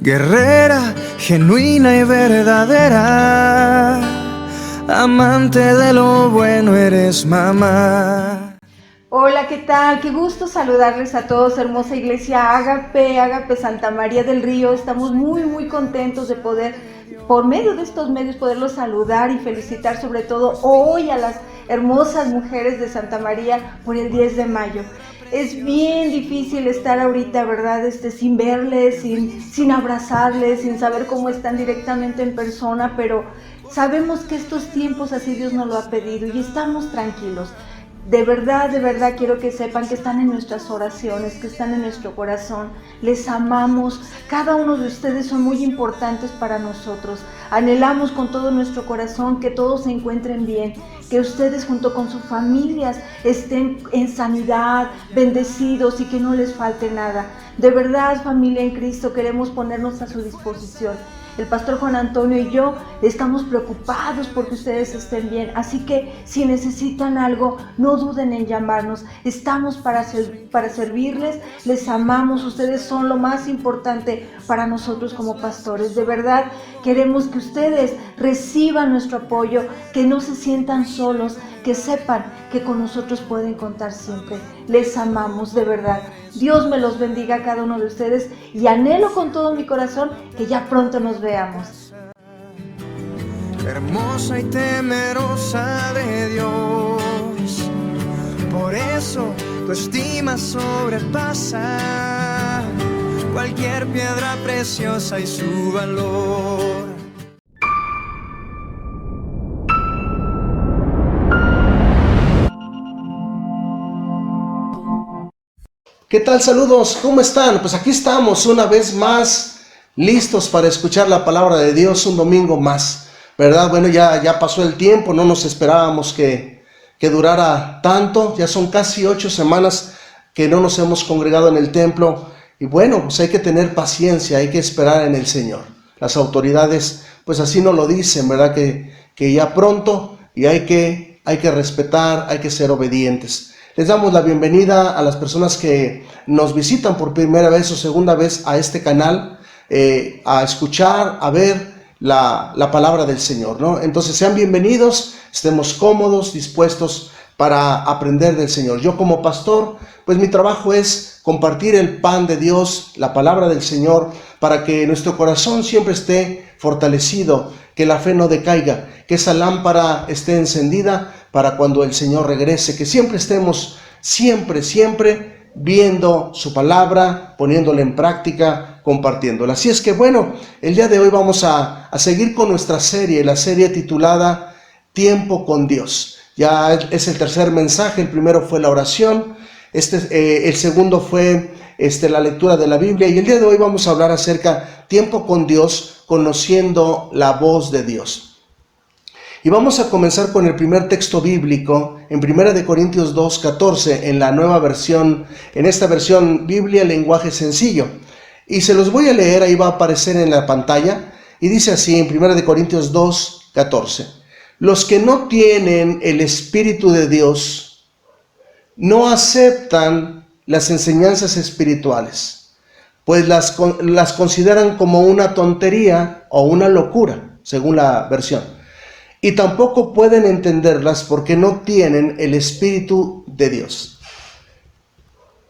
guerrera, genuina y verdadera, amante de lo bueno eres, mamá. Hola, ¿qué tal? Qué gusto saludarles a todos, hermosa iglesia Ágape Santa María del Río. Estamos muy contentos de poder, por medio de estos medios, poderlos saludar y felicitar sobre todo hoy a las hermosas mujeres de Santa María por el 10 de mayo. Es bien difícil estar ahorita, ¿verdad? Sin verles, sin abrazarles, sin saber cómo están directamente en persona, pero sabemos que estos tiempos así Dios nos lo ha pedido y estamos tranquilos. De verdad quiero que sepan que están en nuestras oraciones, que están en nuestro corazón. Les amamos, cada uno de ustedes son muy importantes para nosotros. Anhelamos con todo nuestro corazón que todos se encuentren bien, que ustedes junto con sus familias estén en sanidad, bendecidos y que no les falte nada. De verdad, familia en Cristo, queremos ponernos a su disposición. El pastor Juan Antonio y yo estamos preocupados porque ustedes estén bien, así que si necesitan algo, no duden en llamarnos. Estamos para servirles, les amamos, ustedes son lo más importante para nosotros como pastores. De verdad, queremos que ustedes reciban nuestro apoyo, que no se sientan solos, que sepan que con nosotros pueden contar siempre. Les amamos, de verdad. Dios me los bendiga a cada uno de ustedes y anhelo con todo mi corazón que ya pronto nos veamos. Hermosa y temerosa de Dios, por eso tu estima sobrepasa cualquier piedra preciosa y su valor. ¿Qué tal? Saludos, ¿cómo están? Pues aquí estamos una vez más, listos para escuchar la palabra de Dios un domingo más, ¿verdad? Bueno, ya pasó el tiempo, no nos esperábamos que durara tanto, ya son casi 8 semanas que no nos hemos congregado en el templo, y bueno, pues hay que tener paciencia, hay que esperar en el Señor. Las autoridades, pues así nos lo dicen, ¿verdad? Que ya pronto, y hay que respetar, hay que ser obedientes. Les damos la bienvenida a las personas que nos visitan por primera vez o segunda vez a este canal, a escuchar, a ver la palabra del Señor, ¿no? Entonces sean bienvenidos, estemos cómodos, dispuestos para aprender del Señor. Yo como pastor, pues mi trabajo es compartir el pan de Dios, la palabra del Señor, para que nuestro corazón siempre esté fortalecido, que la fe no decaiga, que esa lámpara esté encendida para cuando el Señor regrese, que siempre estemos, siempre viendo su palabra, poniéndola en práctica, compartiéndola. Así es que bueno, el día de hoy vamos a seguir con nuestra serie, la serie titulada Tiempo con Dios. Ya es el tercer mensaje, el primero fue la oración, el segundo fue la lectura de la Biblia, y el día de hoy vamos a hablar acerca Tiempo con Dios, conociendo la voz de Dios. Y vamos a comenzar con el primer texto bíblico en 1 Corintios 2:14, en la nueva versión, en esta versión Biblia, lenguaje sencillo. Y se los voy a leer, ahí va a aparecer en la pantalla, y dice así en 1 Corintios 2:14. Los que no tienen el Espíritu de Dios no aceptan las enseñanzas espirituales, pues las consideran como una tontería o una locura, según la versión. Y tampoco pueden entenderlas porque no tienen el Espíritu de Dios.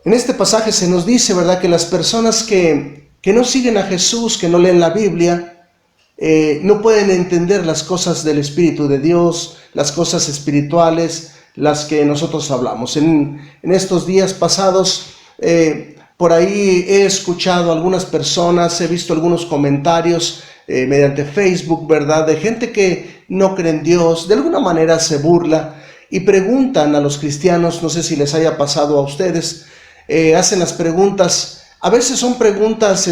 En este pasaje se nos dice, ¿verdad?, que las personas que no siguen a Jesús, que no leen la Biblia, no pueden entender las cosas del Espíritu de Dios, las cosas espirituales, las que nosotros hablamos. En estos días pasados, por ahí he escuchado a algunas personas, he visto algunos comentarios mediante Facebook, ¿verdad?, de gente que no cree en Dios, de alguna manera se burla y preguntan a los cristianos, no sé si les haya pasado a ustedes, hacen las preguntas, a veces son preguntas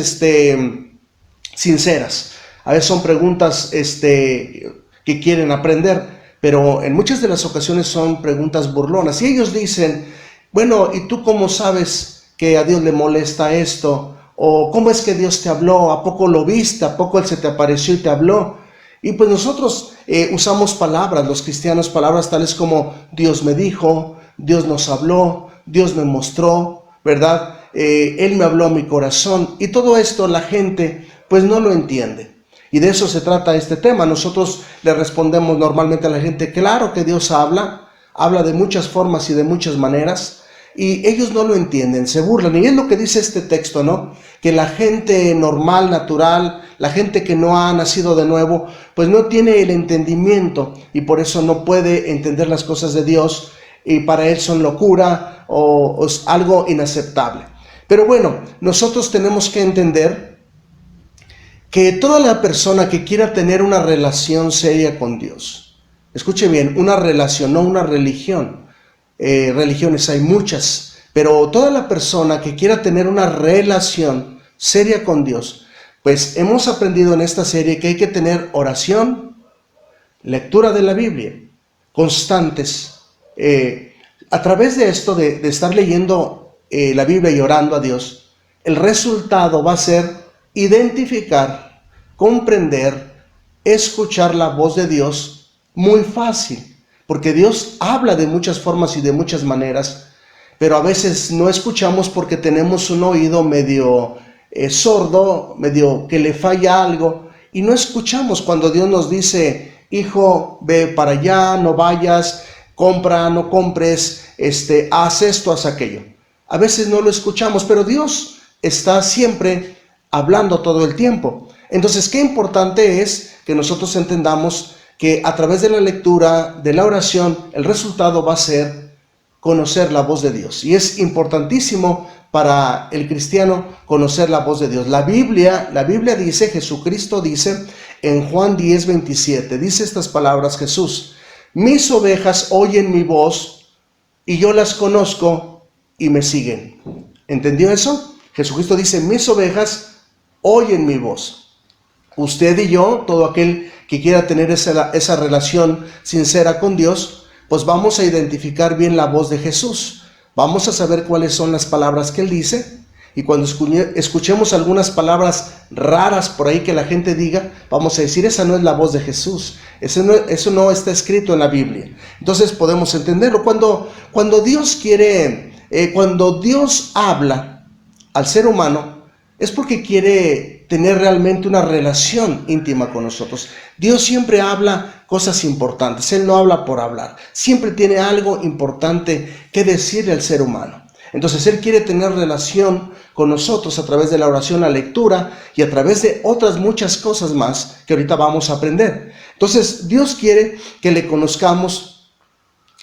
sinceras, a veces son preguntas que quieren aprender, pero en muchas de las ocasiones son preguntas burlonas, y ellos dicen, bueno, ¿y tú cómo sabes que a Dios le molesta esto? ¿O cómo es que Dios te habló? ¿A poco lo viste? ¿A poco Él se te apareció y te habló? Y pues nosotros usamos palabras, los cristianos, palabras tales como Dios me dijo, Dios nos habló, Dios me mostró, ¿verdad? Él me habló a mi corazón. Y todo esto la gente pues no lo entiende. Y de eso se trata este tema. Nosotros le respondemos normalmente a la gente, claro que Dios habla de muchas formas y de muchas maneras, y ellos no lo entienden, se burlan. Y es lo que dice este texto, ¿no? Que la gente normal, natural, la gente que no ha nacido de nuevo, pues no tiene el entendimiento y por eso no puede entender las cosas de Dios, y para él son locura o es algo inaceptable. Pero bueno, nosotros tenemos que entender que toda la persona que quiera tener una relación seria con Dios, escuche bien, una relación, no una religión. Religiones hay muchas, pero toda la persona que quiera tener una relación seria con Dios, pues hemos aprendido en esta serie que hay que tener oración, lectura de la Biblia, constantes. A través de esto, de estar leyendo la Biblia y orando a Dios, el resultado va a ser identificar, comprender, escuchar la voz de Dios muy fácil, porque Dios habla de muchas formas y de muchas maneras, pero a veces no escuchamos porque tenemos un oído medio sordo, medio que le falla algo, y no escuchamos cuando Dios nos dice, hijo, ve para allá, no vayas, compra, no compres, haz esto, haz aquello. A veces no lo escuchamos, pero Dios está siempre hablando todo el tiempo. Entonces, qué importante es que nosotros entendamos que a través de la lectura, de la oración, el resultado va a ser conocer la voz de Dios. Y es importantísimo para el cristiano conocer la voz de Dios. La Biblia dice, Jesucristo dice en Juan 10:27, dice estas palabras Jesús: mis ovejas oyen mi voz y yo las conozco y me siguen. ¿Entendió eso? Jesucristo dice, mis ovejas oyen mi voz. Usted y yo, todo aquel que quiera tener esa relación sincera con Dios, pues vamos a identificar bien la voz de Jesús. Vamos a saber cuáles son las palabras que Él dice. Y cuando escuchemos algunas palabras raras por ahí que la gente diga, vamos a decir, esa no es la voz de Jesús. Eso no está escrito en la Biblia. Entonces podemos entenderlo. Cuando Dios habla al ser humano, es porque quiere tener realmente una relación íntima con nosotros. Dios siempre habla cosas importantes. Él no habla por hablar. Siempre tiene algo importante que decirle al ser humano. Entonces Él quiere tener relación con nosotros a través de la oración, la lectura y a través de otras muchas cosas más que ahorita vamos a aprender. Entonces Dios quiere que le conozcamos,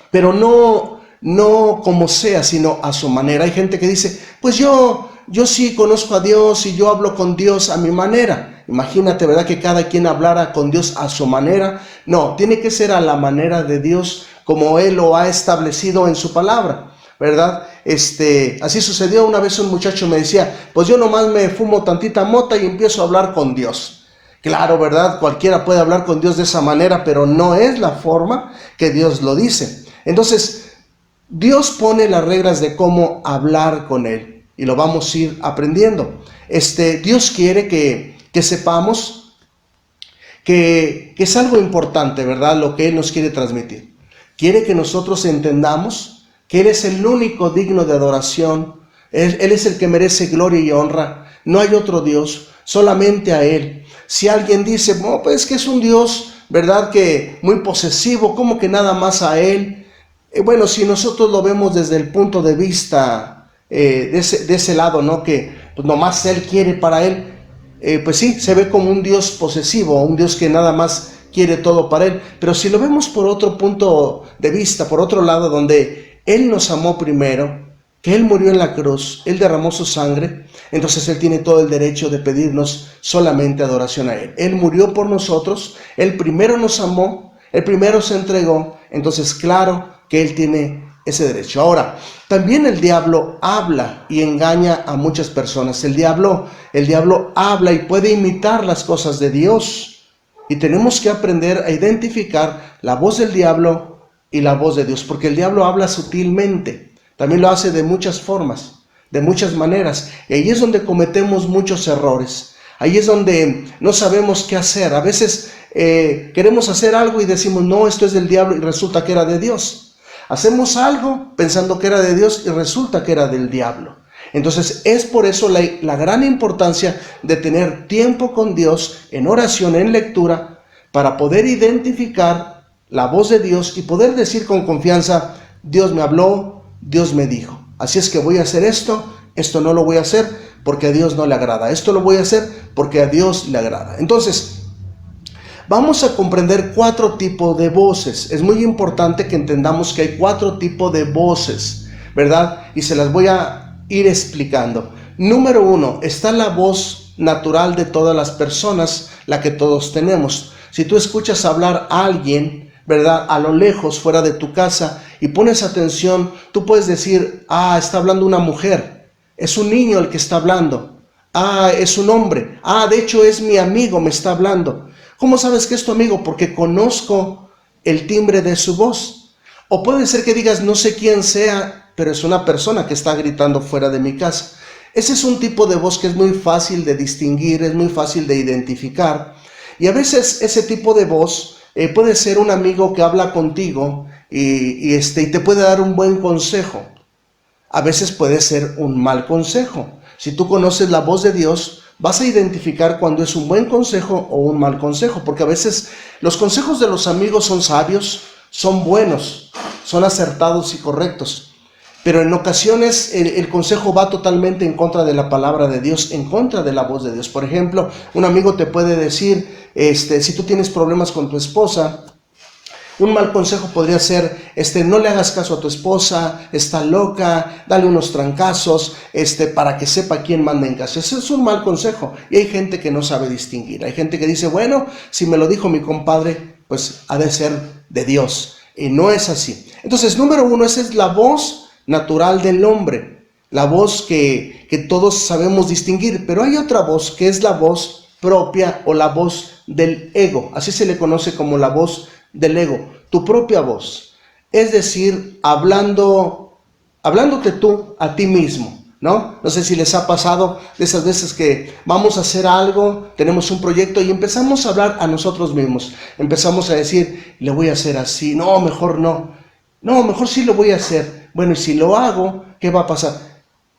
pero no como sea, sino a su manera. Hay gente que dice, pues yo sí conozco a Dios y yo hablo con Dios a mi manera. Imagínate, ¿verdad? Que cada quien hablara con Dios a su manera. No, tiene que ser a la manera de Dios como Él lo ha establecido en su palabra, ¿verdad? Así sucedió una vez. Un muchacho me decía, pues yo nomás me fumo tantita mota y empiezo a hablar con Dios. Claro, ¿verdad? Cualquiera puede hablar con Dios de esa manera, pero no es la forma que Dios lo dice. Entonces, Dios pone las reglas de cómo hablar con Él y lo vamos a ir aprendiendo. Dios quiere que sepamos que es algo importante, ¿verdad? Lo que Él nos quiere transmitir. Quiere que nosotros entendamos que Él es el único digno de adoración. Él es el que merece gloria y honra. No hay otro Dios, solamente a Él. Si alguien dice, no, pues es que es un Dios, ¿verdad? Que muy posesivo, ¿cómo que nada más a Él? Bueno, si nosotros lo vemos desde el punto de vista de ese lado, ¿no? Que pues nomás Él quiere para Él, pues sí, se ve como un Dios posesivo, un Dios que nada más quiere todo para Él. Pero si lo vemos por otro punto de vista, por otro lado, donde Él nos amó primero, que Él murió en la cruz, Él derramó su sangre, entonces Él tiene todo el derecho de pedirnos solamente adoración a Él. Él murió por nosotros, Él primero nos amó, Él primero se entregó, entonces claro que Él tiene ese derecho. Ahora, también el diablo habla y engaña a muchas personas. El diablo habla y puede imitar las cosas de Dios. Y tenemos que aprender a identificar la voz del diablo y la voz de Dios, porque el diablo habla sutilmente. También lo hace de muchas formas, de muchas maneras. Y ahí es donde cometemos muchos errores. Ahí es donde no sabemos qué hacer. A veces queremos hacer algo y decimos, no, esto es del diablo, y resulta que era de Dios. Hacemos algo pensando que era de Dios y resulta que era del diablo. Entonces es por eso la gran importancia de tener tiempo con Dios en oración, en lectura, para poder identificar la voz de Dios y poder decir con confianza, Dios me habló, Dios me dijo. Así es que voy a hacer esto no lo voy a hacer porque a Dios no le agrada. Esto lo voy a hacer porque a Dios le agrada. Entonces, vamos a comprender 4 tipos de voces. Es muy importante que entendamos que hay 4 tipos de voces, ¿verdad? Y se las voy a ir explicando. Número 1, está la voz natural de todas las personas, la que todos tenemos. Si tú escuchas hablar a alguien, ¿verdad? A lo lejos, fuera de tu casa, y pones atención, tú puedes decir, está hablando una mujer, es un niño el que está hablando, es un hombre, de hecho es mi amigo, me está hablando. ¿Cómo sabes que es tu amigo? Porque conozco el timbre de su voz. O puede ser que digas, no sé quién sea, pero es una persona que está gritando fuera de mi casa. Ese es un tipo de voz que es muy fácil de distinguir, es muy fácil de identificar. Y a veces ese tipo de voz puede ser un amigo que habla contigo y te puede dar un buen consejo. A veces puede ser un mal consejo. Si tú conoces la voz de Dios, vas a identificar cuando es un buen consejo o un mal consejo, porque a veces los consejos de los amigos son sabios, son buenos, son acertados y correctos. Pero en ocasiones el consejo va totalmente en contra de la palabra de Dios, en contra de la voz de Dios. Por ejemplo, un amigo te puede decir, si tú tienes problemas con tu esposa, un mal consejo podría ser, no le hagas caso a tu esposa, está loca, dale unos trancazos, para que sepa quién manda en casa. Ese es un mal consejo. Y hay gente que no sabe distinguir. Hay gente que dice, bueno, si me lo dijo mi compadre, pues ha de ser de Dios. Y no es así. Entonces, número 1, esa es la voz natural del hombre, la voz que todos sabemos distinguir, pero hay otra voz que es la voz propia o la voz del ego, así se le conoce como la voz del ego, tu propia voz, es decir, hablándote tú a ti mismo, ¿no? No sé si les ha pasado de esas veces que vamos a hacer algo, tenemos un proyecto y empezamos a hablar a nosotros mismos, empezamos a decir, le voy a hacer así, no, mejor no, mejor sí lo voy a hacer. Bueno, y si lo hago, ¿qué va a pasar?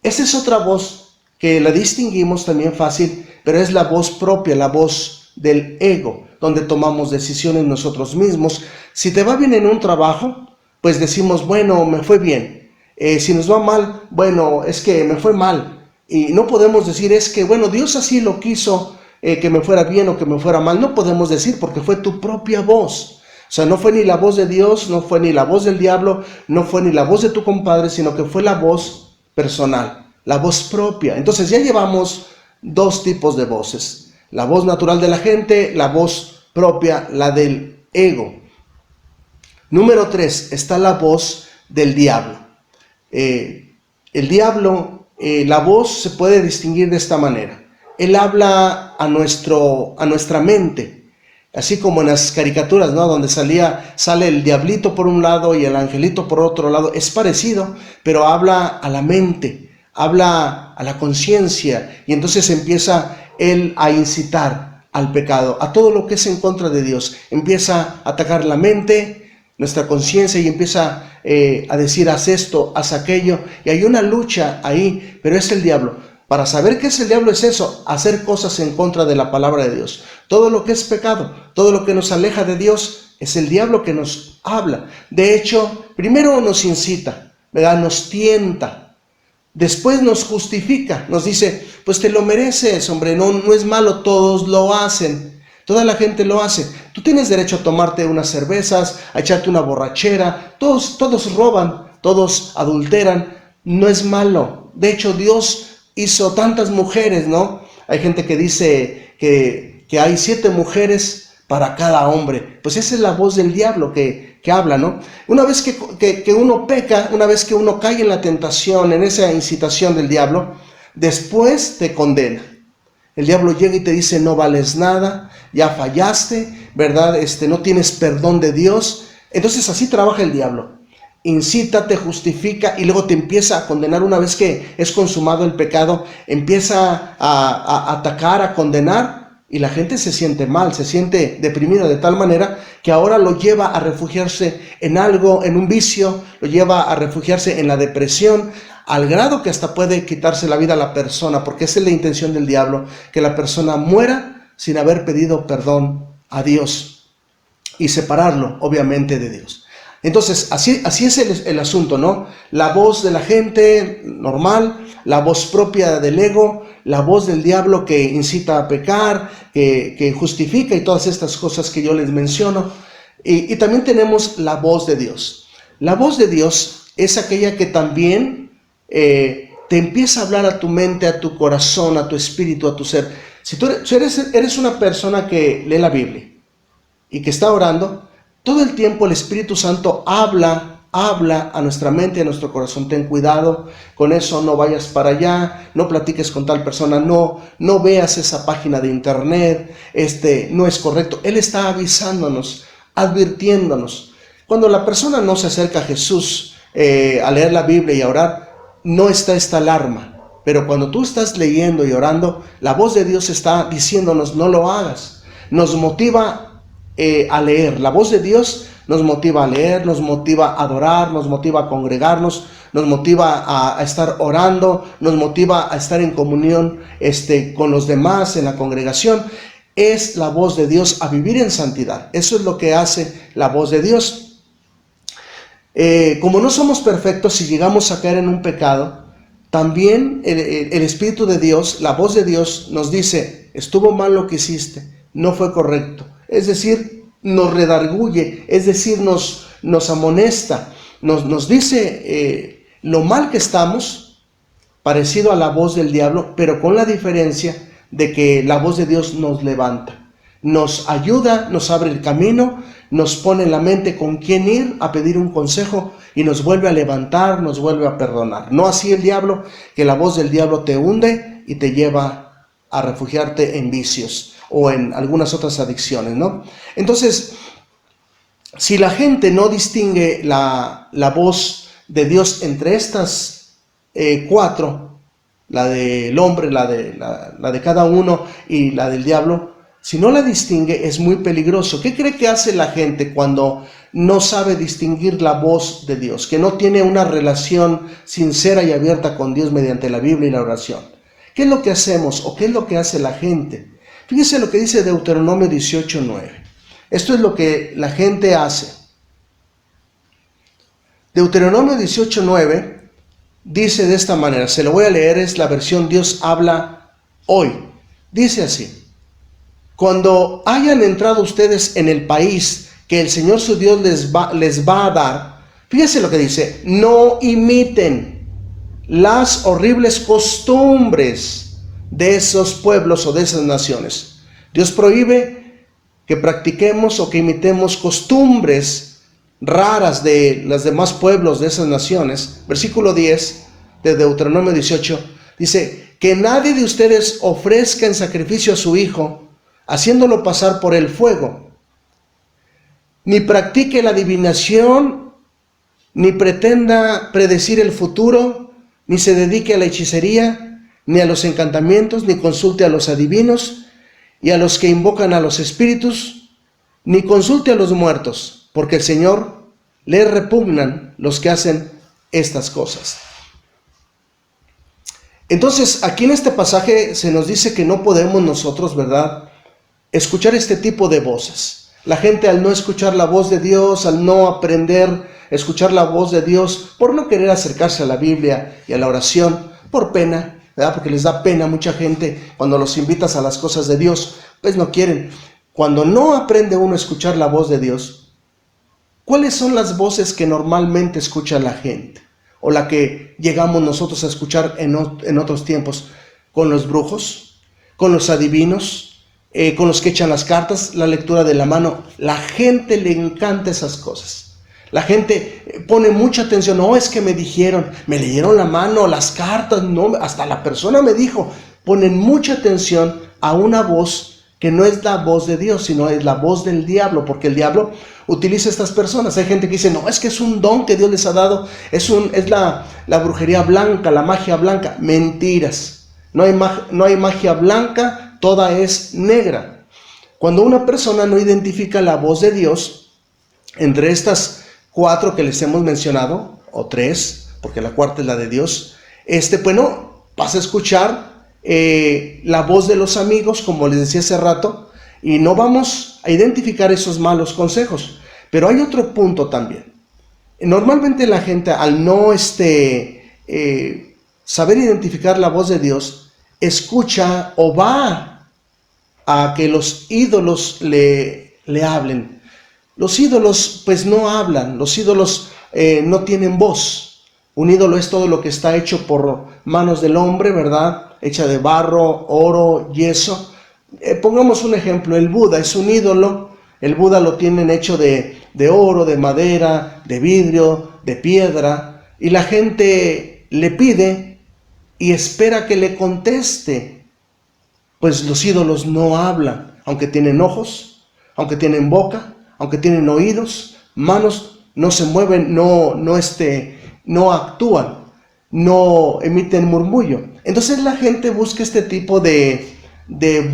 Esa es otra voz que la distinguimos también fácil, pero es la voz propia, la voz del ego, donde tomamos decisiones nosotros mismos. Si te va bien en un trabajo, pues decimos, bueno, me fue bien. Si nos va mal, bueno, es que me fue mal. Y no podemos decir, es que, bueno, Dios así lo quiso, que me fuera bien o que me fuera mal. No podemos decir porque fue tu propia voz. O sea, no fue ni la voz de Dios, no fue ni la voz del diablo, no fue ni la voz de tu compadre, sino que fue la voz personal, la voz propia. Entonces ya llevamos 2 tipos de voces. La voz natural de la gente, la voz propia, la del ego. Número 3, está la voz del diablo. El diablo, la voz se puede distinguir de esta manera. Él habla a nuestra mente. Así como en las caricaturas, ¿no? Donde sale el diablito por un lado y el angelito por otro lado. Es parecido, pero habla a la mente, habla a la conciencia. Y entonces empieza él a incitar al pecado, a todo lo que es en contra de Dios. Empieza a atacar la mente, nuestra conciencia, y empieza a decir, haz esto, haz aquello. Y hay una lucha ahí, pero es el diablo. Para saber qué es el diablo es eso, hacer cosas en contra de la palabra de Dios. Todo lo que es pecado, todo lo que nos aleja de Dios, es el diablo que nos habla. De hecho, primero nos incita, ¿verdad? Nos tienta. Después nos justifica, nos dice, pues te lo mereces, hombre, no es malo, todos lo hacen. Toda la gente lo hace. Tú tienes derecho a tomarte unas cervezas, a echarte una borrachera. Todos roban, todos adulteran. No es malo. De hecho, Dios hizo tantas mujeres, ¿no? Hay gente que dice que hay 7 mujeres para cada hombre. Pues esa es la voz del diablo que habla, ¿no? Una vez que uno peca, una vez que uno cae en la tentación, en esa incitación del diablo, después te condena. El diablo llega y te dice, no vales nada, ya fallaste, ¿verdad? No tienes perdón de Dios. Entonces así trabaja el diablo. Incita, te justifica y luego te empieza a condenar. Una vez que es consumado el pecado, empieza a atacar, a condenar y la gente se siente mal, se siente deprimida de tal manera que ahora lo lleva a refugiarse en algo, en un vicio, lo lleva a refugiarse en la depresión, al grado que hasta puede quitarse la vida a la persona, porque esa es la intención del diablo, que la persona muera sin haber pedido perdón a Dios y separarlo, obviamente, de Dios. Entonces, así es el asunto, ¿no? La voz de la gente normal, la voz propia del ego, la voz del diablo que incita a pecar, que justifica y todas estas cosas que yo les menciono. Y también tenemos la voz de Dios. La voz de Dios es aquella que también te empieza a hablar a tu mente, a tu corazón, a tu espíritu, a tu ser. Si tú eres una persona que lee la Biblia y que está orando, todo el tiempo el Espíritu Santo habla a nuestra mente, a nuestro corazón. Ten cuidado con eso, no vayas para allá, no platiques con tal persona, no veas esa página de internet, no es correcto. Él está avisándonos, advirtiéndonos. Cuando la persona no se acerca a Jesús a leer la Biblia y a orar, no está esta alarma. Pero cuando tú estás leyendo y orando, la voz de Dios está diciéndonos, no lo hagas. Nos motiva a leer. La voz de Dios nos motiva a leer, nos motiva a adorar, nos motiva a congregarnos, nos motiva a estar orando, nos motiva a estar en comunión con los demás en la congregación. Es la voz de Dios a vivir en santidad. Eso es lo que hace la voz de Dios. Como no somos perfectos, si llegamos a caer en un pecado, también el Espíritu de Dios, la voz de Dios nos dice, estuvo mal lo que hiciste, no fue correcto. Es decir, nos redarguye, es decir, nos amonesta, nos dice lo mal que estamos, parecido a la voz del diablo, pero con la diferencia de que la voz de Dios nos levanta, nos ayuda, nos abre el camino, nos pone en la mente con quién ir a pedir un consejo y nos vuelve a levantar, nos vuelve a perdonar. No así el diablo, que la voz del diablo te hunde y te lleva a refugiarte en vicios o en algunas otras adicciones, ¿no? Entonces, si la gente no distingue la voz de Dios entre estas cuatro, la del hombre, la de cada uno y la del diablo, si no la distingue es muy peligroso. ¿Qué cree que hace la gente cuando no sabe distinguir la voz de Dios, que no tiene una relación sincera y abierta con Dios mediante la Biblia y la oración? ¿Qué es lo que hacemos o qué es lo que hace la gente? Fíjese lo que dice Deuteronomio 18:9. Esto es lo que la gente hace. Deuteronomio 18:9 dice de esta manera, se lo voy a leer, es la versión Dios habla hoy. Dice así: cuando hayan entrado ustedes en el país que el Señor su Dios les va a dar, fíjese lo que dice, no imiten las horribles costumbres de esos pueblos o de esas naciones. Dios prohíbe que practiquemos o que imitemos costumbres raras de los demás pueblos de esas naciones. Versículo 10 de Deuteronomio 18 dice, que nadie de ustedes ofrezca en sacrificio a su hijo, haciéndolo pasar por el fuego, ni practique la adivinación, ni pretenda predecir el futuro, ni se dedique a la hechicería, ni a los encantamientos, ni consulte a los adivinos y a los que invocan a los espíritus, ni consulte a los muertos, porque el Señor le repugnan los que hacen estas cosas. Entonces, aquí en este pasaje se nos dice que no podemos nosotros, ¿verdad?, escuchar este tipo de voces. La gente, al no escuchar la voz de Dios, al no aprender a escuchar la voz de Dios, por no querer acercarse a la Biblia y a la oración, por pena, ¿verdad?, porque les da pena a mucha gente cuando los invitas a las cosas de Dios, pues no quieren. Cuando no aprende uno a escuchar la voz de Dios, ¿cuáles son las voces que normalmente escucha la gente? O la que llegamos nosotros a escuchar en otros tiempos, con los brujos, con los adivinos, con los que echan las cartas, la lectura de la mano. La gente le encanta esas cosas. La gente pone mucha atención. No, es que me dijeron, me leyeron la mano, las cartas, no, hasta la persona me dijo. Ponen mucha atención a una voz que no es la voz de Dios, sino es la voz del diablo, porque el diablo utiliza a estas personas. Hay gente que dice, no, es que es un don que Dios les ha dado, es la brujería blanca, la magia blanca. Mentiras. No hay magia blanca toda es negra. Cuando una persona no identifica la voz de Dios, entre estas 4 que les hemos mencionado, o 3, porque la cuarta es la de Dios, bueno, vas a escuchar la voz de los amigos, como les decía hace rato, y no vamos a identificar esos malos consejos. Pero hay otro punto también. Normalmente la gente, al no saber identificar la voz de Dios, escucha o va a que los ídolos le hablen. Los ídolos pues no hablan, los ídolos no tienen voz. Un ídolo es todo lo que está hecho por manos del hombre, ¿verdad? Hecha de barro, oro, yeso. Pongamos un ejemplo, el Buda es un ídolo. El Buda lo tienen hecho de oro, de madera, de vidrio, de piedra, y la gente le pide y espera que le conteste. Pues los ídolos no hablan, aunque tienen ojos, aunque tienen boca, aunque tienen oídos, manos, no se mueven, no actúan, no emiten murmullo. Entonces la gente busca este tipo de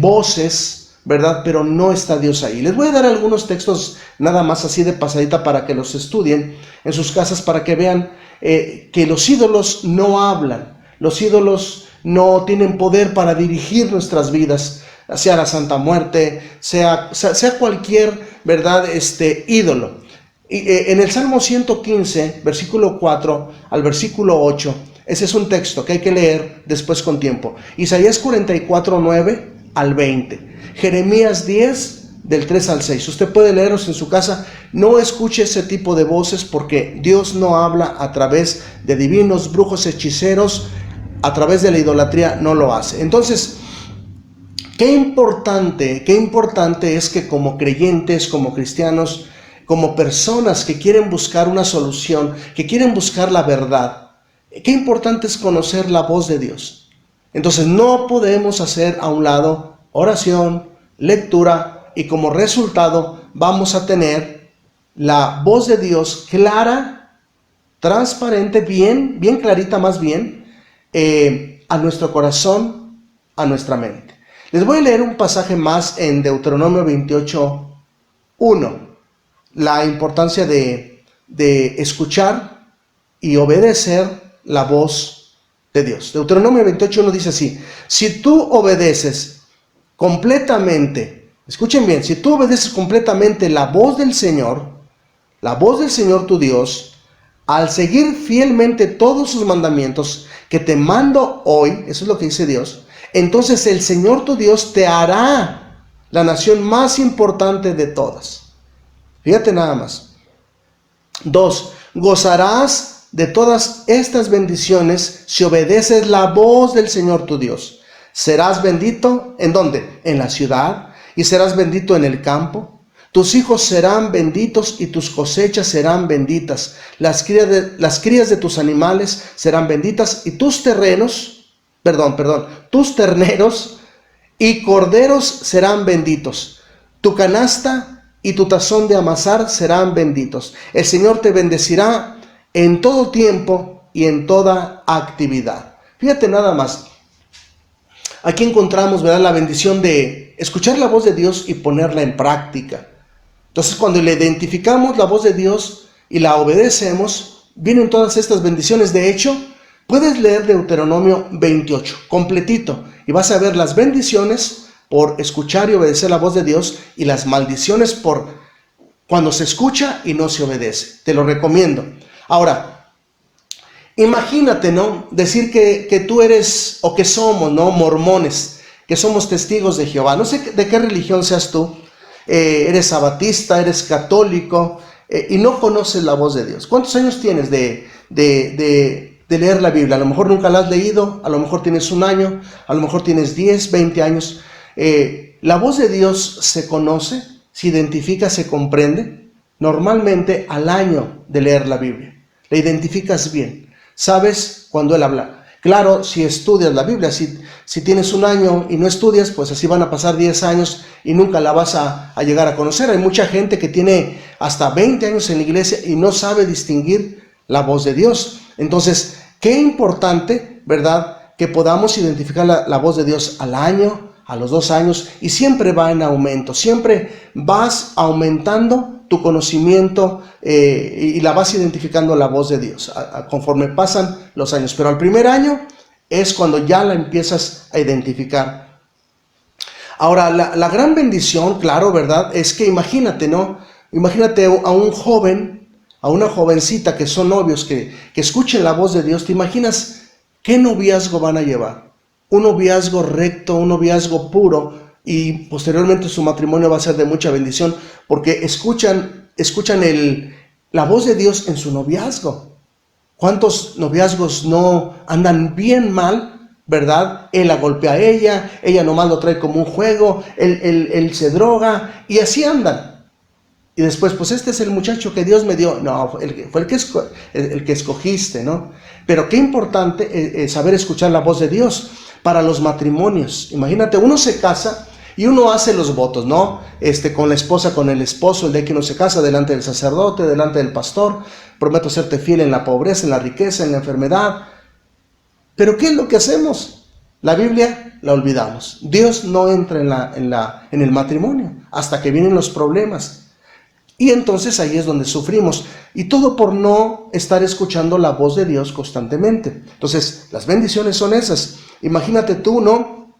voces, ¿verdad? Pero no está Dios ahí. Les voy a dar algunos textos nada más así de pasadita para que los estudien en sus casas, para que vean que los ídolos no hablan, los ídolos no tienen poder para dirigir nuestras vidas, sea la Santa Muerte, sea cualquier, ¿verdad? Ídolo. En el Salmo 115, versículo 4 al versículo 8, ese es un texto que hay que leer después con tiempo. Isaías 44, 9 al 20. Jeremías 10, del 3 al 6. Usted puede leerlos en su casa. No escuche ese tipo de voces, porque Dios no habla a través de divinos, brujos, hechiceros, a través de la idolatría no lo hace. Entonces, qué importante es que como creyentes, como cristianos, como personas que quieren buscar una solución, que quieren buscar la verdad, qué importante es conocer la voz de Dios. Entonces no podemos hacer a un lado oración, lectura, y como resultado vamos a tener la voz de Dios clara, transparente, bien clarita más bien, a nuestro corazón, a nuestra mente. Les voy a leer un pasaje más en Deuteronomio 28, 1. La importancia de escuchar y obedecer la voz de Dios. Deuteronomio 28, 1 dice así: si tú obedeces completamente, escuchen bien, si tú obedeces completamente la voz del Señor tu Dios, al seguir fielmente todos sus mandamientos que te mando hoy, eso es lo que dice Dios, entonces el Señor tu Dios te hará la nación más importante de todas. Fíjate nada más. 2. Gozarás de todas estas bendiciones si obedeces la voz del Señor tu Dios. Serás bendito, ¿en dónde? En la ciudad, y serás bendito en el campo. Tus hijos serán benditos y tus cosechas serán benditas. Las crías de tus animales serán benditas y tus terneros y corderos serán benditos. Tu canasta y tu tazón de amasar serán benditos. El Señor te bendecirá en todo tiempo y en toda actividad. Fíjate nada más. Aquí encontramos, ¿verdad?, la bendición de escuchar la voz de Dios y ponerla en práctica. Entonces, cuando le identificamos la voz de Dios y la obedecemos, vienen todas estas bendiciones. De hecho, puedes leer Deuteronomio 28 completito y vas a ver las bendiciones por escuchar y obedecer la voz de Dios, y las maldiciones por cuando se escucha y no se obedece. Te lo recomiendo. Ahora, imagínate, ¿no?, decir que tú eres, o que somos, ¿no?, mormones, que somos testigos de Jehová. No sé de qué religión seas tú, eres sabatista, eres católico, y no conoces la voz de Dios. ¿Cuántos años tienes de leer la Biblia? A lo mejor nunca la has leído, a lo mejor tienes 1 año, a lo mejor tienes 10, 20 años. La voz de Dios se conoce, se identifica, se comprende normalmente al año de leer la Biblia. La identificas bien, sabes cuando Él habla. Claro, si estudias la Biblia, si tienes 1 año y no estudias, pues así van a pasar 10 años y nunca la vas a llegar a conocer. Hay mucha gente que tiene hasta 20 años en la iglesia y no sabe distinguir la voz de Dios. Entonces, qué importante, ¿verdad?, que podamos identificar la voz de Dios al año, a los 2 años, y siempre va en aumento, siempre vas aumentando tu conocimiento y la vas identificando la voz de Dios conforme pasan los años. Pero al primer año es cuando ya la empiezas a identificar. Ahora, la gran bendición, claro, ¿verdad? Es que imagínate, ¿no? Imagínate a un joven, a una jovencita que son novios, que escuchen la voz de Dios. ¿Te imaginas qué noviazgo van a llevar? Un noviazgo recto, un noviazgo puro, y posteriormente su matrimonio va a ser de mucha bendición, porque escuchan la voz de Dios en su noviazgo. ¿Cuántos noviazgos no andan bien mal, verdad? Él la golpea a ella nomás lo trae como un juego, él se droga, y así andan. Y después, pues este es el muchacho que Dios me dio. No, fue el que escogiste, ¿no? Pero qué importante saber escuchar la voz de Dios para los matrimonios. Imagínate, uno se casa y uno hace los votos, ¿no? Con la esposa, con el esposo, el día que uno se casa, delante del sacerdote, delante del pastor. Prometo serte fiel en la pobreza, en la riqueza, en la enfermedad. Pero ¿qué es lo que hacemos? La Biblia la olvidamos. Dios no entra en el matrimonio hasta que vienen los problemas. Y entonces ahí es donde sufrimos. Y todo por no estar escuchando la voz de Dios constantemente. Entonces, las bendiciones son esas. Imagínate tú, ¿no?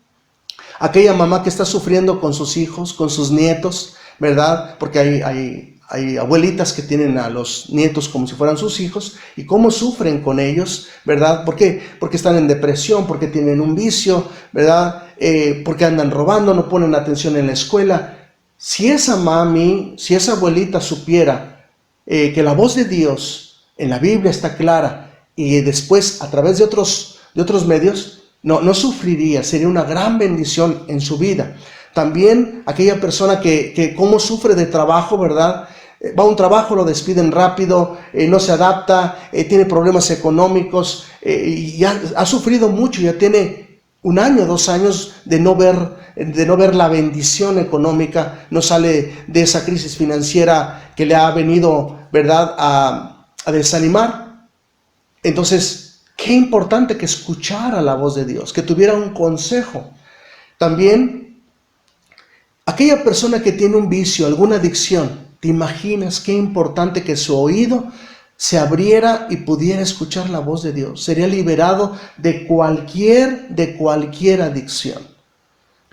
Aquella mamá que está sufriendo con sus hijos, con sus nietos, ¿verdad? Porque hay abuelitas que tienen a los nietos como si fueran sus hijos. Y cómo sufren con ellos, ¿verdad? ¿Por qué? Porque están en depresión, porque tienen un vicio, ¿verdad? Porque andan robando, no ponen atención en la escuela. Si esa mami, si esa abuelita supiera que la voz de Dios en la Biblia está clara, y después a través de otros medios, no sufriría, sería una gran bendición en su vida. También aquella persona que cómo sufre de trabajo, ¿verdad? Va a un trabajo, lo despiden rápido, no se adapta, tiene problemas económicos, y ya ha sufrido mucho, ya tiene 1 año, 2 años de no ver la bendición económica, no sale de esa crisis financiera que le ha venido, ¿verdad?, a desanimar. Entonces, qué importante que escuchara la voz de Dios, que tuviera un consejo. También, aquella persona que tiene un vicio, alguna adicción, ¿te imaginas qué importante que su oído se abriera y pudiera escuchar la voz de Dios? Sería liberado de cualquier adicción.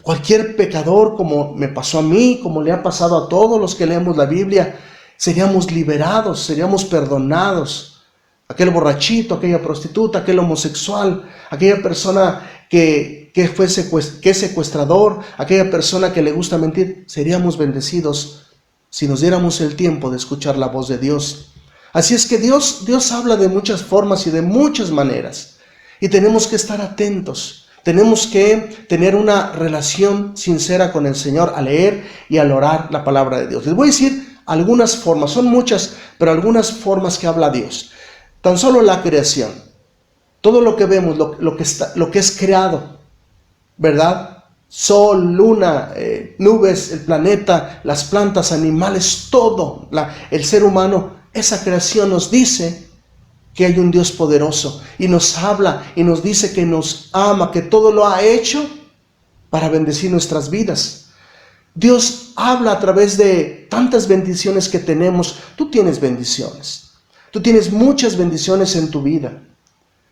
Cualquier pecador, como me pasó a mí, como le ha pasado a todos los que leemos la Biblia, seríamos liberados, seríamos perdonados. Aquel borrachito, aquella prostituta, aquel homosexual, aquella persona que es secuestrador, aquella persona que le gusta mentir, seríamos bendecidos si nos diéramos el tiempo de escuchar la voz de Dios. Así es que Dios habla de muchas formas y de muchas maneras, y tenemos que estar atentos. Tenemos que tener una relación sincera con el Señor al leer y al orar la palabra de Dios. Les voy a decir algunas formas, son muchas, pero algunas formas que habla Dios. Tan solo la creación, todo lo que vemos, lo que es creado, ¿verdad? Sol, luna, nubes, el planeta, las plantas, animales, todo, el ser humano, esa creación nos dice que hay un Dios poderoso, y nos habla y nos dice que nos ama, que todo lo ha hecho para bendecir nuestras vidas. Dios habla a través de tantas bendiciones que tenemos. Tú tienes bendiciones, tú tienes muchas bendiciones en tu vida.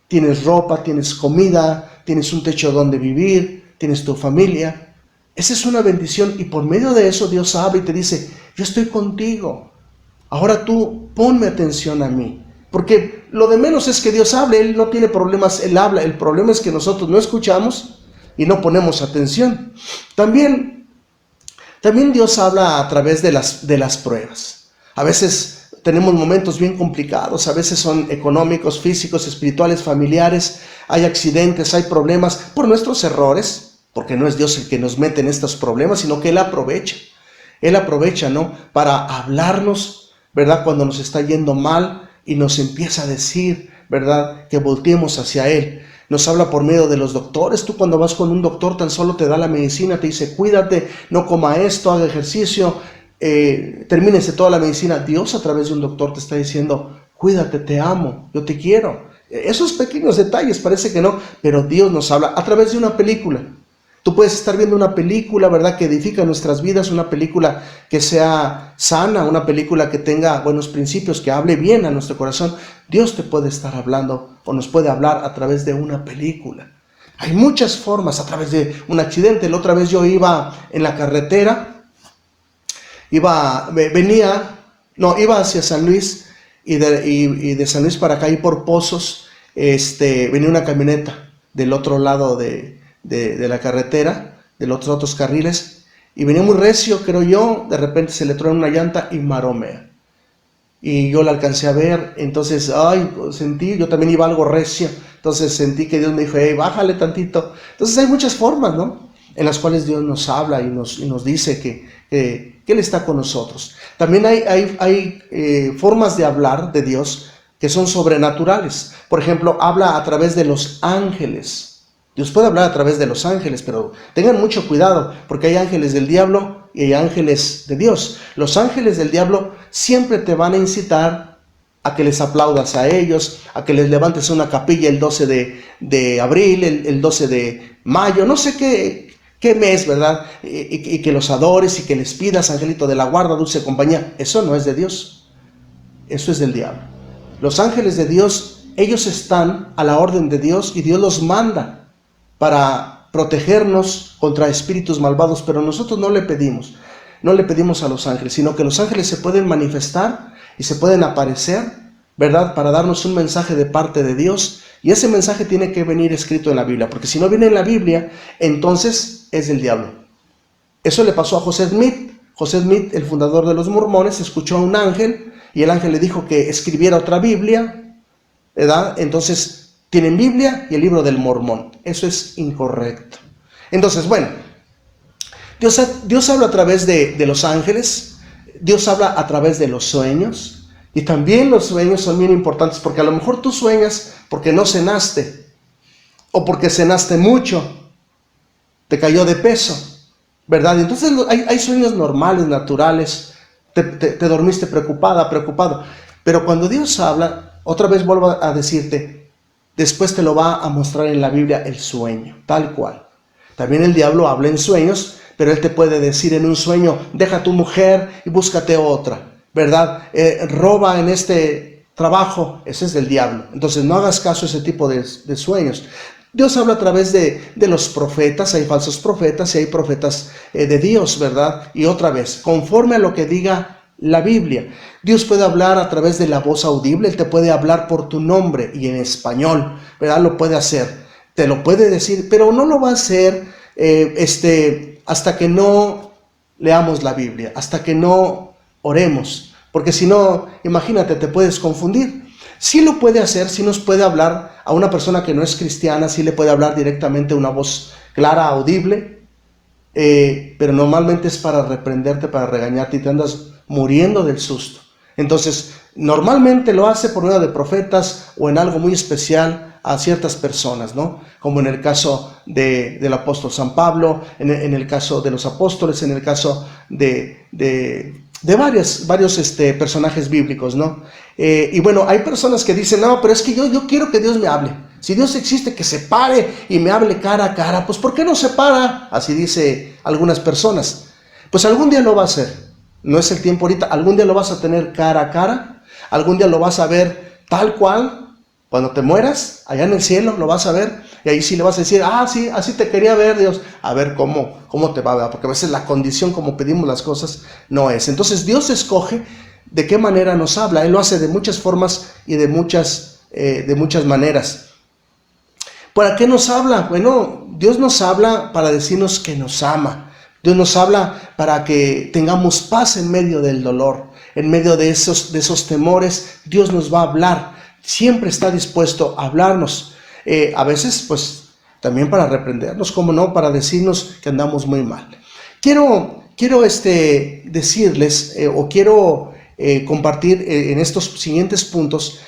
Tienes ropa, tienes comida, tienes un techo donde vivir, tienes tu familia. Esa es una bendición, y por medio de eso Dios habla y te dice: yo estoy contigo, ahora tú ponme atención a mí. Porque lo de menos es que Dios hable, Él no tiene problemas, Él habla. El problema es que nosotros no escuchamos y no ponemos atención. También Dios habla a través de las pruebas. A veces tenemos momentos bien complicados, a veces son económicos, físicos, espirituales, familiares. Hay accidentes, hay problemas por nuestros errores, porque no es Dios el que nos mete en estos problemas, sino que Él aprovecha. Él aprovecha, ¿no?, para hablarnos, ¿verdad?, cuando nos está yendo mal, y nos empieza a decir, ¿verdad?, que volteemos hacia Él. Nos habla por medio de los doctores. Tú cuando vas con un doctor tan solo te da la medicina, te dice: cuídate, no coma esto, haga ejercicio, termínese toda la medicina. Dios a través de un doctor te está diciendo: cuídate, te amo, yo te quiero. Esos pequeños detalles parece que no, pero Dios nos habla a través de una película. Tú puedes estar viendo una película, ¿verdad?, que edifica nuestras vidas, una película que sea sana, una película que tenga buenos principios, que hable bien a nuestro corazón. Dios te puede estar hablando o nos puede hablar a través de una película. Hay muchas formas, a través de un accidente. La otra vez yo iba en la carretera, iba hacia San Luis y de San Luis para acá y por Pozos, venía una camioneta del otro lado de la carretera, de los otros carriles, y venía muy recio, creo yo. De repente se le truena una llanta y maromea, y yo la alcancé a ver. Entonces, yo también iba algo recio, entonces sentí que Dios me dijo, hey, bájale tantito. Entonces hay muchas formas, ¿no?, en las cuales Dios nos habla y nos dice que Él está con nosotros. También hay formas de hablar de Dios que son sobrenaturales. Por ejemplo, habla a través de los ángeles. Dios puede hablar a través de los ángeles, pero tengan mucho cuidado, porque hay ángeles del diablo y hay ángeles de Dios. Los ángeles del diablo siempre te van a incitar a que les aplaudas a ellos, a que les levantes una capilla el 12 de abril, el 12 de mayo, no sé qué mes, ¿verdad? Y que los adores y que les pidas, angelito de la guarda, dulce compañía. Eso no es de Dios, eso es del diablo. Los ángeles de Dios, ellos están a la orden de Dios y Dios los manda para protegernos contra espíritus malvados, pero nosotros no le pedimos a los ángeles, sino que los ángeles se pueden manifestar y se pueden aparecer, ¿verdad?, para darnos un mensaje de parte de Dios, y ese mensaje tiene que venir escrito en la Biblia, porque si no viene en la Biblia, entonces es del diablo. Eso le pasó a José Smith. José Smith, el fundador de los mormones, escuchó a un ángel, y el ángel le dijo que escribiera otra Biblia, ¿verdad? Entonces tienen Biblia y el libro del Mormón. Eso es incorrecto. Entonces, bueno, Dios habla a través de los ángeles. Dios habla a través de los sueños. Y también los sueños son bien importantes, porque a lo mejor tú sueñas porque no cenaste, o porque cenaste mucho, te cayó de peso, ¿verdad? Entonces hay sueños normales, naturales. Te dormiste preocupado. Pero cuando Dios habla, otra vez vuelvo a decirte, después te lo va a mostrar en la Biblia el sueño, tal cual. También el diablo habla en sueños, pero él te puede decir en un sueño, deja a tu mujer y búscate otra, ¿verdad? Roba en este trabajo. Ese es del diablo. Entonces no hagas caso a ese tipo de sueños. Dios habla a través de los profetas. Hay falsos profetas y hay profetas de Dios, ¿verdad? Y otra vez, conforme a lo que diga la Biblia. Dios puede hablar a través de la voz audible. Él te puede hablar por tu nombre y en español, ¿verdad? Lo puede hacer, te lo puede decir, pero no lo va a hacer hasta que no leamos la Biblia, hasta que no oremos, porque si no, imagínate, te puedes confundir. Sí lo puede hacer, sí nos puede hablar a una persona que no es cristiana, sí le puede hablar directamente una voz clara, audible, pero normalmente es para reprenderte, para regañarte, y te andas muriendo del susto. Entonces, normalmente lo hace por medio de profetas o en algo muy especial a ciertas personas, ¿no? Como en el caso del apóstol San Pablo, en el caso de los apóstoles, en el caso de varios personajes bíblicos, ¿no? Y bueno, hay personas que dicen, no, pero es que yo quiero que Dios me hable. Si Dios existe, que se pare y me hable cara a cara. Pues ¿por qué no se para? Así dice algunas personas. Pues algún día lo va a hacer. No es el tiempo ahorita. Algún día lo vas a tener cara a cara. Algún día lo vas a ver tal cual. Cuando te mueras, allá en el cielo, lo vas a ver. Y ahí sí le vas a decir, sí, así te quería ver, Dios. A ver cómo te va a ver. Porque a veces la condición como pedimos las cosas no es. Entonces Dios escoge de qué manera nos habla. Él lo hace de muchas formas y de muchas maneras. ¿Para qué nos habla? Bueno, Dios nos habla para decirnos que nos ama. Dios nos habla para que tengamos paz en medio del dolor, en medio de esos temores. Dios nos va a hablar. Siempre está dispuesto a hablarnos. A veces, pues, también para reprendernos, como no, para decirnos que andamos muy mal. Quiero decirles, o quiero compartir en estos siguientes puntos,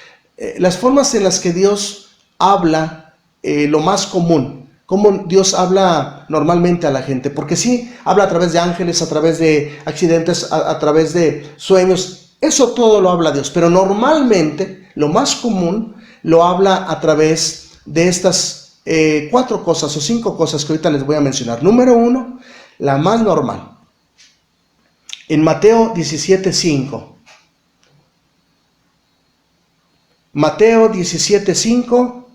las formas en las que Dios habla, lo más común, cómo Dios habla normalmente a la gente, porque sí, habla a través de ángeles, a través de accidentes, a través de sueños, eso todo lo habla Dios, pero normalmente, lo más común, lo habla a través de estas 4 cosas o 5 cosas que ahorita les voy a mencionar. Número 1, la más normal. En Mateo 17:5. Mateo 17:5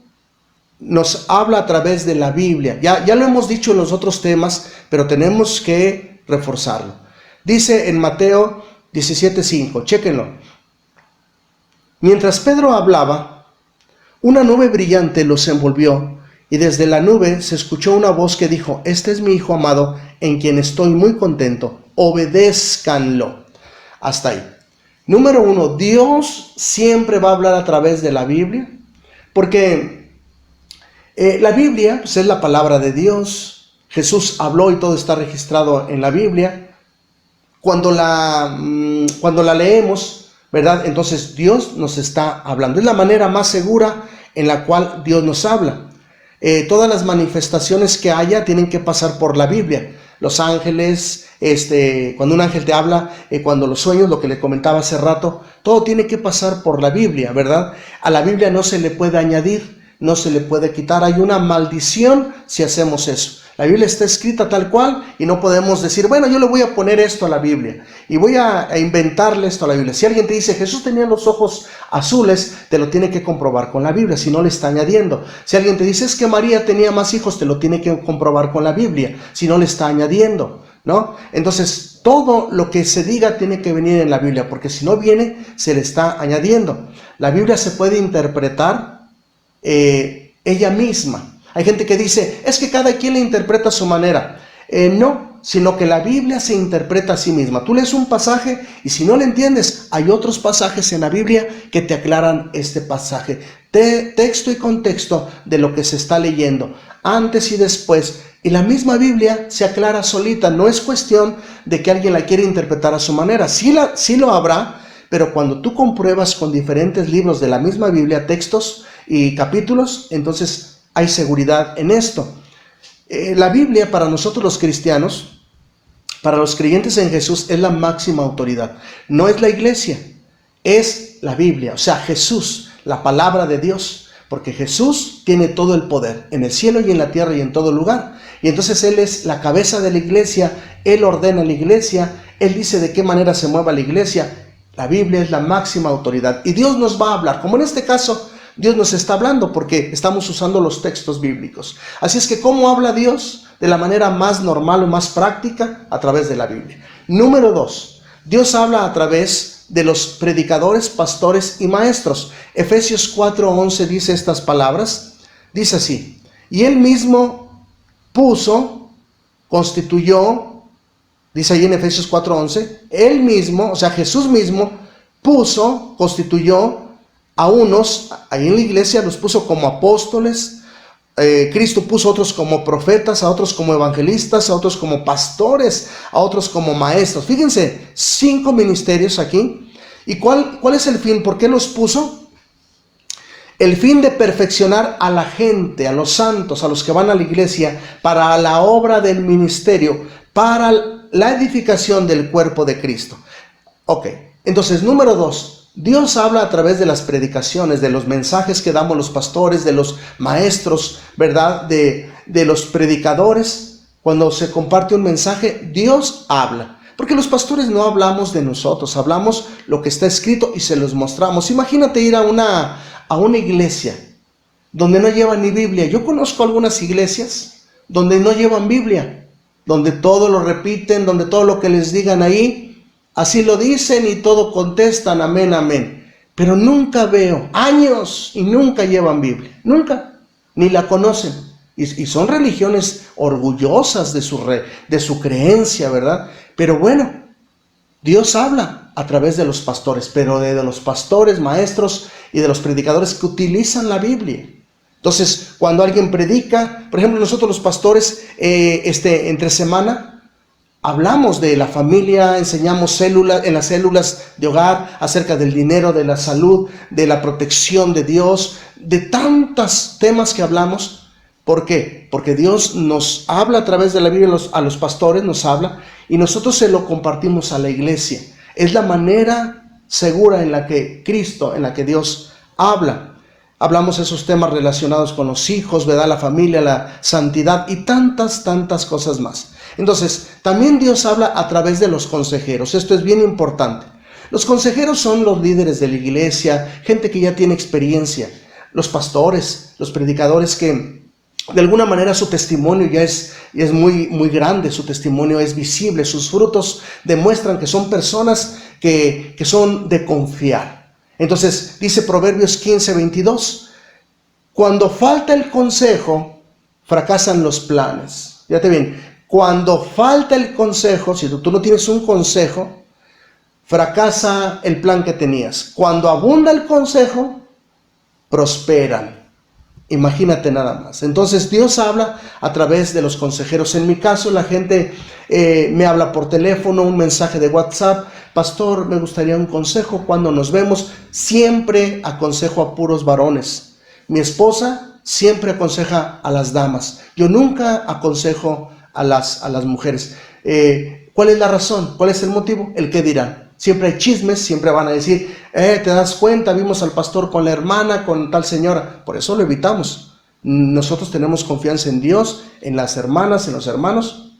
nos habla a través de la Biblia. Ya lo hemos dicho en los otros temas, pero tenemos que reforzarlo. Dice en Mateo 17:5, chéquenlo. Mientras Pedro hablaba, una nube brillante los envolvió, y desde la nube se escuchó una voz que dijo: este es mi Hijo amado, en quien estoy muy contento, obedézcanlo. Hasta ahí. Número 1, Dios siempre va a hablar a través de la Biblia, porque la Biblia pues, es la palabra de Dios. Jesús habló y todo está registrado en la Biblia. Cuando la leemos, ¿verdad? Entonces Dios nos está hablando. Es la manera más segura en la cual Dios nos habla. Todas las manifestaciones que haya tienen que pasar por la Biblia. Los ángeles, cuando un ángel te habla, cuando los sueños, lo que le comentaba hace rato, todo tiene que pasar por la Biblia, ¿verdad? A la Biblia no se le puede añadir, no se le puede quitar. Hay una maldición si hacemos eso. La Biblia está escrita tal cual y no podemos decir, bueno, yo le voy a poner esto a la Biblia y voy a inventarle esto a la Biblia. Si alguien te dice, Jesús tenía los ojos azules, te lo tiene que comprobar con la Biblia, si no le está añadiendo. Si alguien te dice, es que María tenía más hijos, te lo tiene que comprobar con la Biblia, si no le está añadiendo, ¿no? Entonces, todo lo que se diga tiene que venir en la Biblia, porque si no viene, se le está añadiendo. La Biblia se puede interpretar ella misma. Hay gente que dice, es que cada quien la interpreta a su manera. No, sino que la Biblia se interpreta a sí misma. Tú lees un pasaje y si no lo entiendes, hay otros pasajes en la Biblia que te aclaran este pasaje. Texto y contexto de lo que se está leyendo, antes y después. Y la misma Biblia se aclara solita. No es cuestión de que alguien la quiera interpretar a su manera. Sí lo habrá, pero cuando tú compruebas con diferentes libros de la misma Biblia, textos y capítulos, entonces hay seguridad en esto. La Biblia para nosotros los cristianos, para los creyentes en Jesús, es la máxima autoridad. No es la iglesia, es la Biblia, o sea, Jesús, la palabra de Dios, porque Jesús tiene todo el poder en el cielo y en la tierra y en todo lugar. Y entonces Él es la cabeza de la iglesia, Él ordena la iglesia, Él dice de qué manera se mueva la iglesia. La Biblia es la máxima autoridad y Dios nos va a hablar, como en este caso, Dios nos está hablando porque estamos usando los textos bíblicos. Así es que, ¿cómo habla Dios? De la manera más normal o más práctica, a través de la Biblia. Número 2, Dios habla a través de los predicadores, pastores y maestros. Efesios 4:11 dice estas palabras. Dice así: y Él mismo puso, constituyó, dice ahí en Efesios 4:11, Él mismo, o sea, Jesús mismo, puso, constituyó a unos, ahí en la iglesia los puso como apóstoles, Cristo puso a otros como profetas, a otros como evangelistas, a otros como pastores, a otros como maestros. Fíjense, 5 ministerios aquí. ¿Y cuál es el fin? ¿Por qué los puso? El fin de perfeccionar a la gente, a los santos, a los que van a la iglesia, para la obra del ministerio, para la edificación del cuerpo de Cristo. Ok, entonces número 2. Dios habla a través de las predicaciones, de los mensajes que damos los pastores, de los maestros, ¿verdad? De los predicadores. Cuando se comparte un mensaje, Dios habla. Porque los pastores no hablamos de nosotros, hablamos lo que está escrito y se los mostramos. Imagínate ir a una iglesia donde no llevan ni Biblia. Yo conozco algunas iglesias donde no llevan Biblia, donde todo lo repiten, donde todo lo que les digan ahí, así lo dicen y todo contestan, amén, amén. Pero nunca veo, años, y nunca llevan Biblia, nunca, ni la conocen. Y son religiones orgullosas de su creencia, ¿verdad? Pero bueno, Dios habla a través de los pastores, pero de los pastores, maestros y de los predicadores que utilizan la Biblia. Entonces, cuando alguien predica, por ejemplo, nosotros los pastores, entre semana, hablamos de la familia, enseñamos en las células de hogar acerca del dinero, de la salud, de la protección de Dios, de tantos temas que hablamos. ¿Por qué? Porque Dios nos habla a través de la Biblia, a los pastores nos habla y nosotros se lo compartimos a la iglesia. Es la manera segura en la que Dios habla. Hablamos de esos temas relacionados con los hijos, ¿verdad? La familia, la santidad y tantas cosas más. Entonces, también Dios habla a través de los consejeros. Esto es bien importante. Los consejeros son los líderes de la iglesia, gente que ya tiene experiencia. Los pastores, los predicadores que de alguna manera su testimonio ya es muy grande, su testimonio es visible, sus frutos demuestran que son personas que son de confiar. Entonces dice Proverbios 15:22, cuando falta el consejo, fracasan los planes. Fíjate bien, cuando falta el consejo, si tú no tienes un consejo, fracasa el plan que tenías. Cuando abunda el consejo, prosperan. Imagínate nada más. Entonces Dios habla a través de los consejeros. En mi caso, la gente me habla por teléfono, un mensaje de WhatsApp. Pastor, me gustaría un consejo. Cuando nos vemos, siempre aconsejo a puros varones. Mi esposa siempre aconseja a las damas. Yo nunca aconsejo a las mujeres. ¿Cuál es la razón? ¿Cuál es el motivo? El qué dirán. Siempre hay chismes, siempre van a decir, te das cuenta, vimos al pastor con la hermana, con tal señora. Por eso lo evitamos. Nosotros tenemos confianza en Dios, en las hermanas, en los hermanos.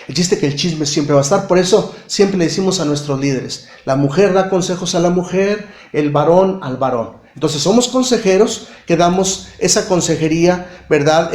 El chiste es que el chisme siempre va a estar. Por eso siempre le decimos a nuestros líderes, la mujer da consejos a la mujer, el varón al varón. Entonces somos consejeros que damos esa consejería, ¿verdad?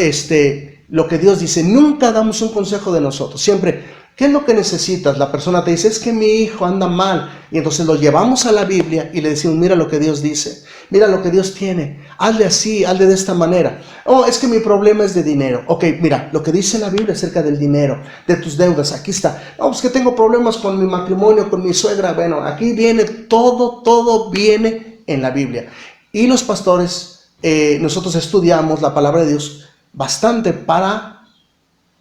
Lo que Dios dice, nunca damos un consejo de nosotros. Siempre, ¿qué es lo que necesitas? La persona te dice, es que mi hijo anda mal. Y entonces lo llevamos a la Biblia y le decimos, mira lo que Dios dice, mira lo que Dios tiene, hazle así, hazle de esta manera. Oh, es que mi problema es de dinero. Ok, mira, lo que dice la Biblia acerca del dinero, de tus deudas, aquí está. No, pues que tengo problemas con mi matrimonio, con mi suegra. Bueno, aquí viene todo viene en la Biblia. Y los pastores, nosotros estudiamos la palabra de Dios bastante para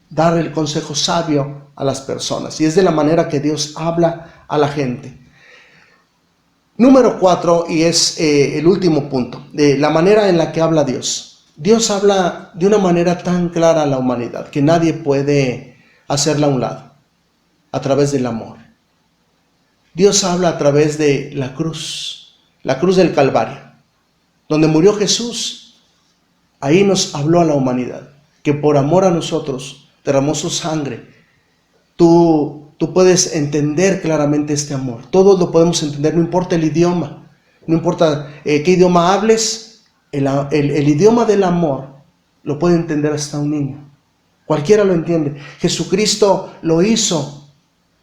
dar el consejo sabio a las personas. Y es de la manera que Dios habla a la gente. Número 4, y es el último punto, de la manera en la que habla Dios. Dios habla de una manera tan clara a la humanidad que nadie puede hacerla a un lado, a través del amor. Dios habla a través de la cruz del Calvario, donde murió Jesús. Ahí nos habló a la humanidad, que por amor a nosotros derramó su sangre. Tú puedes entender claramente este amor. Todos lo podemos entender, no importa el idioma. No importa qué idioma hables, el idioma del amor lo puede entender hasta un niño. Cualquiera lo entiende. Jesucristo lo hizo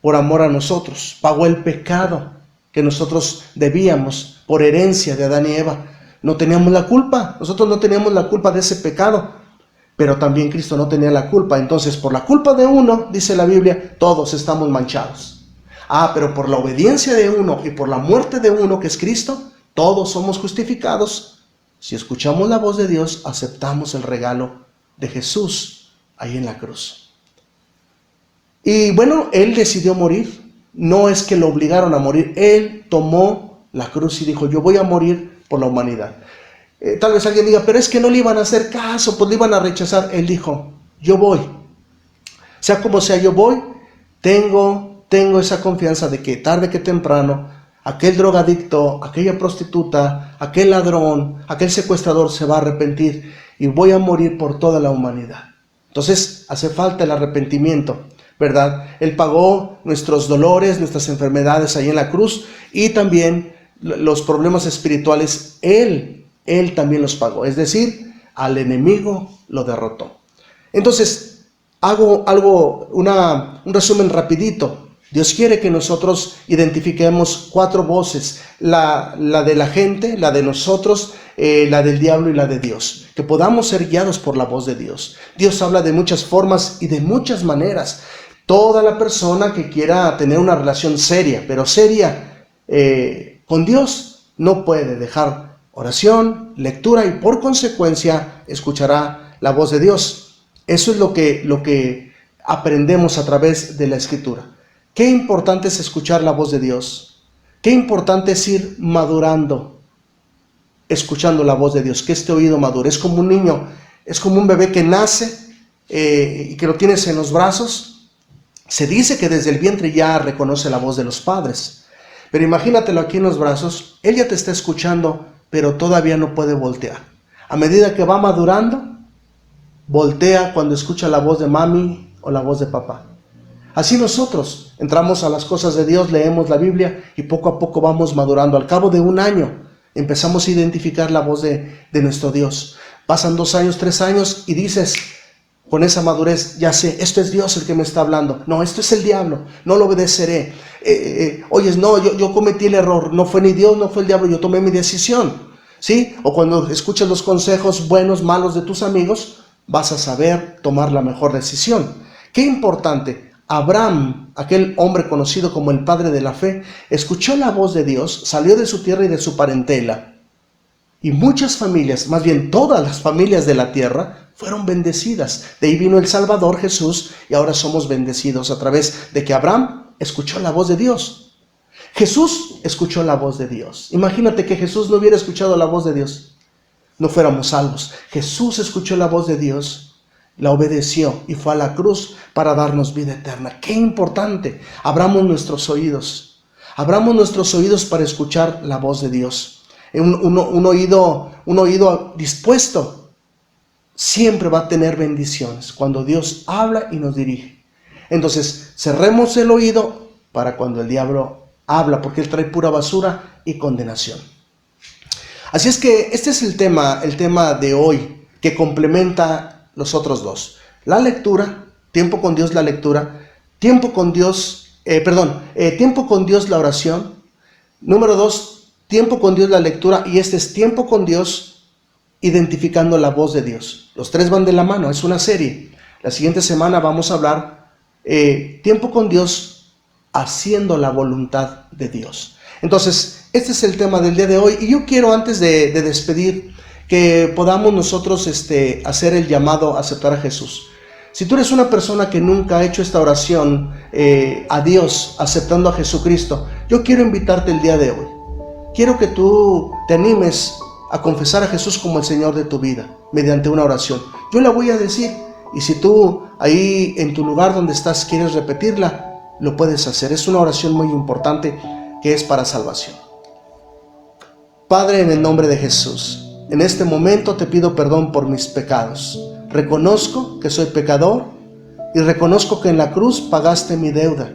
por amor a nosotros. Pagó el pecado que nosotros debíamos por herencia de Adán y Eva. No teníamos la culpa. Nosotros no teníamos la culpa de ese pecado. Pero también Cristo no tenía la culpa. Entonces, por la culpa de uno, dice la Biblia, todos estamos manchados. Pero por la obediencia de uno y por la muerte de uno, que es Cristo, todos somos justificados. Si escuchamos la voz de Dios, aceptamos el regalo de Jesús ahí en la cruz. Y bueno, Él decidió morir. No es que lo obligaron a morir. Él tomó la cruz y dijo, yo voy a morir por la humanidad. Tal vez alguien diga, pero es que no le iban a hacer caso, pues le iban a rechazar. Él dijo, yo voy. Sea como sea, yo voy. Tengo esa confianza de que tarde que temprano, aquel drogadicto, aquella prostituta, aquel ladrón, aquel secuestrador se va a arrepentir y voy a morir por toda la humanidad. Entonces hace falta el arrepentimiento, ¿verdad? Él pagó nuestros dolores, nuestras enfermedades ahí en la cruz y también los problemas espirituales. Él también los pagó, es decir, al enemigo lo derrotó. Entonces, hago un resumen rapidito. Dios quiere que nosotros identifiquemos 4 voces, la de la gente, la de nosotros, la del diablo y la de Dios. Que podamos ser guiados por la voz de Dios. Dios habla de muchas formas y de muchas maneras. Toda la persona que quiera tener una relación seria, pero seria con Dios, no puede dejar oración, lectura y por consecuencia escuchará la voz de Dios. Eso es lo que aprendemos a través de la Escritura. Qué importante es escuchar la voz de Dios. Qué importante es ir madurando, escuchando la voz de Dios. Que este oído madure. Es como un niño, es como un bebé que nace y que lo tienes en los brazos. Se dice que desde el vientre ya reconoce la voz de los padres. Pero imagínatelo aquí en los brazos. Él ya te está escuchando pero todavía no puede voltear. A medida que va madurando, voltea cuando escucha la voz de mami o la voz de papá. Así nosotros entramos a las cosas de Dios, leemos la Biblia y poco a poco vamos madurando. Al cabo de un año empezamos a identificar la voz de nuestro Dios. Pasan 2 años, 3 años y dices con esa madurez, ya sé, esto es Dios el que me está hablando. No, esto es el diablo, no lo obedeceré. Oyes, no, yo cometí el error, no fue ni Dios, no fue el diablo, yo tomé mi decisión. ¿Sí? O cuando escuchas los consejos buenos, malos de tus amigos, vas a saber tomar la mejor decisión. Qué importante. Abraham, aquel hombre conocido como el padre de la fe, escuchó la voz de Dios, salió de su tierra y de su parentela. Y muchas familias, más bien todas las familias de la tierra, fueron bendecidas. De ahí vino el Salvador Jesús y ahora somos bendecidos a través de que Abraham escuchó la voz de Dios. Jesús escuchó la voz de Dios. Imagínate que Jesús no hubiera escuchado la voz de Dios. No fuéramos salvos. Jesús escuchó la voz de Dios, la obedeció y fue a la cruz para darnos vida eterna. ¡Qué importante! Abramos nuestros oídos. Abramos nuestros oídos para escuchar la voz de Dios. Un oído dispuesto siempre va a tener bendiciones cuando Dios habla y nos dirige. Entonces, cerremos el oído para cuando el diablo habla, porque él trae pura basura y condenación. Así es que este es el tema de hoy, que complementa los otros dos. La lectura, tiempo con Dios la lectura, tiempo con Dios la oración. Número 2, tiempo con Dios la lectura, y este es tiempo con Dios identificando la voz de Dios. Los 3 van de la mano, es una serie. La siguiente semana vamos a hablar tiempo con Dios haciendo la voluntad de Dios. Entonces, este es el tema del día de hoy, y yo quiero, antes de despedir, que podamos nosotros hacer el llamado a aceptar a Jesús. Si tú eres una persona que nunca ha hecho esta oración a Dios, aceptando a Jesucristo, yo quiero invitarte el día de hoy. Quiero que tú te animes a confesar a Jesús como el Señor de tu vida, mediante una oración. Yo la voy a decir, y si tú ahí en tu lugar donde estás quieres repetirla, lo puedes hacer. Es una oración muy importante que es para salvación. Padre, en el nombre de Jesús, en este momento te pido perdón por mis pecados. Reconozco que soy pecador y reconozco que en la cruz pagaste mi deuda.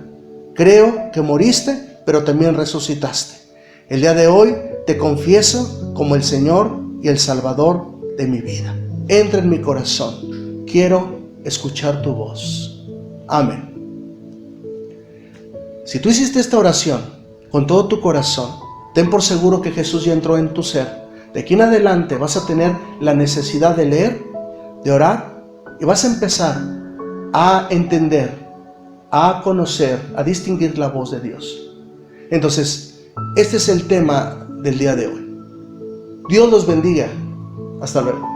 Creo que moriste, pero también resucitaste. El día de hoy te confieso como el Señor y el Salvador de mi vida. Entra en mi corazón. Quiero escuchar tu voz. Amén. Si tú hiciste esta oración con todo tu corazón, ten por seguro que Jesús ya entró en tu ser. De aquí en adelante vas a tener la necesidad de leer, de orar, y vas a empezar a entender, a conocer, a distinguir la voz de Dios. Entonces, este es el tema del día de hoy. Dios los bendiga. Hasta luego.